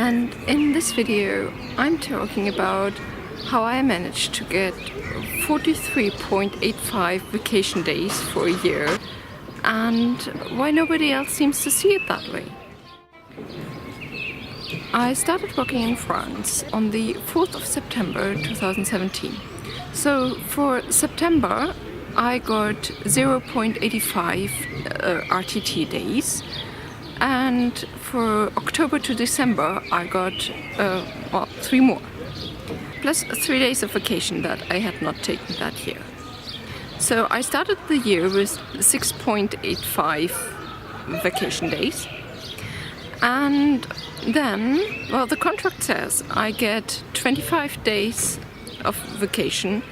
And in this video I'm talking about how I managed to get 43.85 vacation days for a year and why nobody else seems to see it that way. I started working in France on the 4th of September 2017. So for September I got 0.85 RTT days, and for October to December I got 3 more, plus 3 days of vacation that I had not taken that year. So I started the year with 6.85 vacation days, and then, well, the contract says I get 25 days of vacation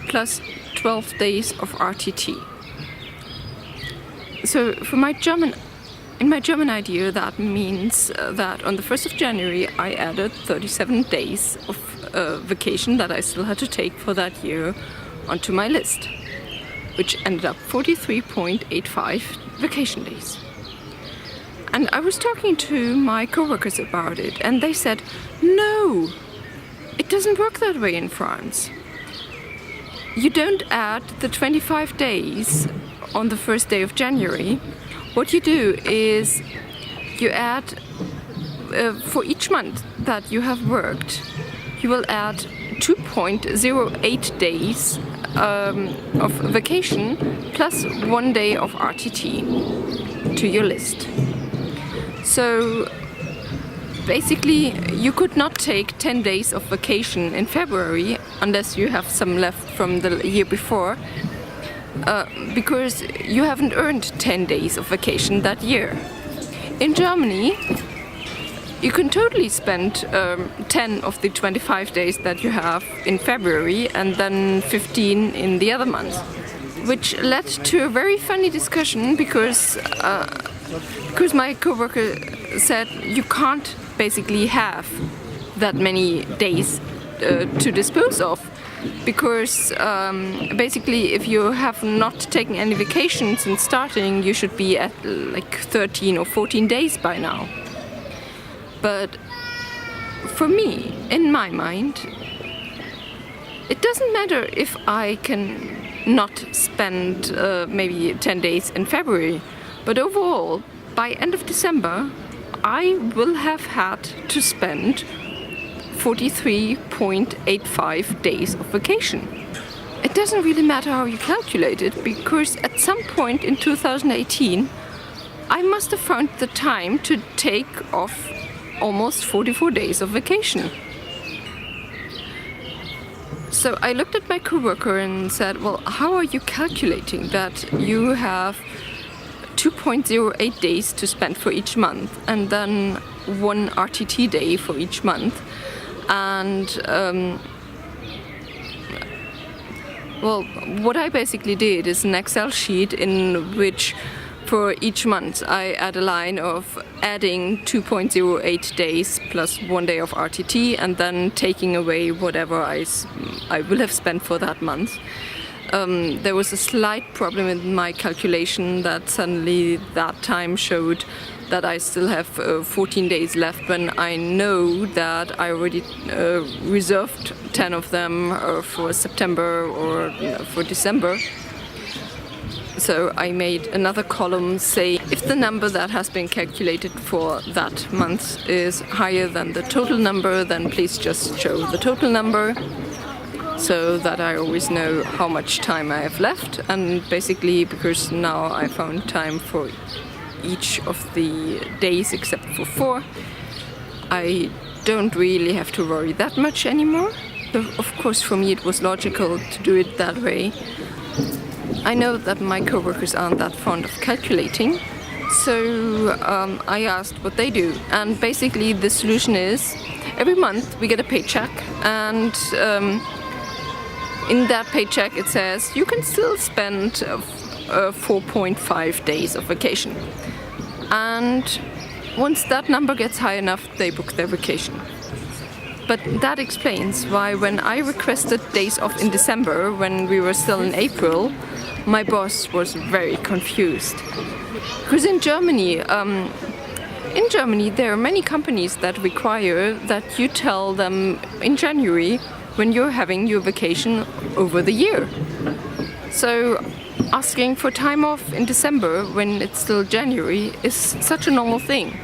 plus 12 days of RTT. So in my German idea, that means that on the 1st of January I added 37 days of vacation that I still had to take for that year onto my list, which ended up 43.85 vacation days. And I was talking to my coworkers about it, and they said, no, it doesn't work that way in France. You don't add the 25 days on the first day of January. What you do is you add, for each month that you have worked, you will add 2.08 days of vacation plus 1 day of RTT to your list. So basically you could not take 10 days of vacation in February unless you have some left from the year before, because you haven't earned 10 days of vacation that year. In Germany you can totally spend 10 of the 25 days that you have in February and then 15 in the other months, which led to a very funny discussion because my coworker said you can't basically have that many days to dispose of, because basically if you have not taken any vacation since starting, you should be at like 13 or 14 days by now. But for me, in my mind, it doesn't matter if I can not spend maybe 10 days in February, but overall, by end of December, I will have had to spend 43.85 days of vacation. It doesn't really matter how you calculate it, because at some point in 2018 I must have found the time to take off almost 44 days of vacation. So I looked at my coworker and said, well, how are you calculating that you have 2.08 days to spend for each month and then 1 RTT day for each month? And well, what I basically did is an Excel sheet in which for each month I add a line of adding 2.08 days plus 1 day of RTT and then taking away whatever I will have spent for that month. There was a slight problem in my calculation that suddenly that time showed that I still have 14 days left, when I know that I already reserved 10 of them for September or for December. So I made another column say, if the number that has been calculated for that month is higher than the total number, then please just show the total number, so that I always know how much time I have left. And basically, because now I found time for each of the days except for 4, I don't really have to worry that much anymore. Of course, for me it was logical to do it that way. I know that my coworkers aren't that fond of calculating, so I asked what they do, and basically the solution is every month we get a paycheck, and in that paycheck it says you can still spend 4.5 days of vacation, and once that number gets high enough they book their vacation. But that explains why when I requested days off in December, when we were still in April, my boss was very confused. Because in Germany, In Germany, there are many companies that require that you tell them in January when you're having your vacation over the year. So asking for time off in December when it's still January is such a normal thing.